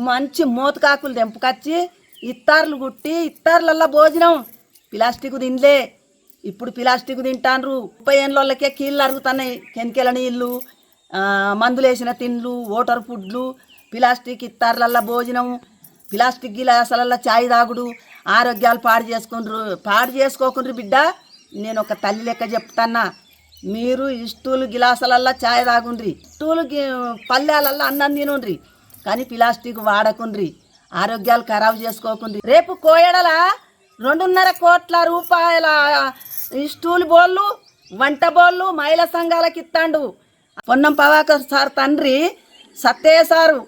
మంచి మోతకాకులు తెంపుకొచ్చి ఇత్తార్లు కుట్టి ఇత్తార్లల్లా భోజనం ప్లాస్టిక్ తినలే. ఇప్పుడు ప్లాస్టిక్ తింటాన్రు. 30 ఏళ్ళకే కీళ్ళు అరుగుతున్నాయి. కెనికెల నీళ్ళు, మందులు వేసిన తిండ్లు, ఓటర్ ఫుడ్లు, ప్లాస్టిక్ ఇత్తార్లల్లా భోజనం, ప్లాస్టిక్ గిలాసాలల్లో చాయ్ తాగుడు, ఆరోగ్యాలు పాడు చేసుకోకుండ్రు బిడ్డ. నేను ఒక తల్లి లెక్క చెప్తాన్నా. మీరు స్టూలు గిలాసాలల్లో చాయ్ తాగుండ్రి, స్టూలు పల్లెలల్లో అన్నం తినుండ్రి, కానీ ప్లాస్టిక్ వాడకుండ్రి, ఆరోగ్యాలు ఖరాబు చేసుకోకుండ్రి. రేపు కోయడల 2.5 కోట్ల రూపాయల స్టూల్ బోళ్ళు, వంట బోళ్ళు మహిళా సంఘాలకు ఇస్తాండు పొన్నం ప్రభాకర్ సార్ తండ్రి సత్తయ్య సారు.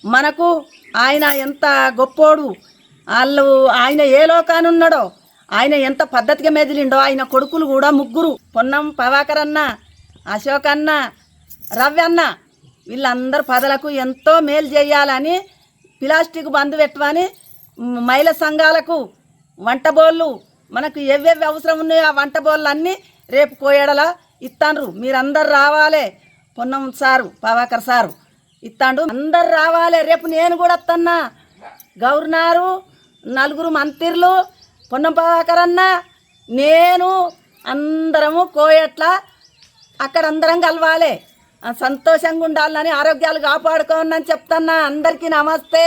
మనకు ఆయన ఎంత గొప్పోడు, ఆయన ఏ లోకాన్ని ఉన్నాడో, ఆయన ఎంత పద్ధతిగా మెదిలిండో. ఆయన కొడుకులు కూడా 3, పొన్నం ప్రభాకర్ అన్న, అశోక్ అన్న, రవి అన్న, వీళ్ళందరూ ప్రజలకు ఎంతో మేలు చేయాలని ప్లాస్టిక్ బంద్ పెట్టమని మహిళా సంఘాలకు వంట బోళ్ళు మనకు ఎవేవి అవసరం ఉన్నాయో ఆ వంట బోళ్ళు అన్నీ రేపు కోయడలా ఇస్తాండ్రు. మీరందరు రావాలి. పొన్నం సారు ప్రభాకర్ సారు ఇస్తాండు, అందరు రావాలి. రేపు నేను కూడా వస్తున్నా. గవర్నరు, 4 మంత్రులు, పొన్నం ప్రభాకర్ అన్న, నేను అందరము కోయట్లా అక్కడ అందరం కలవాలి. సంతోషంగా ఉండాలని, ఆరోగ్యాలు కాపాడుకోనని చెప్తున్నా. అందరికీ నమస్తే.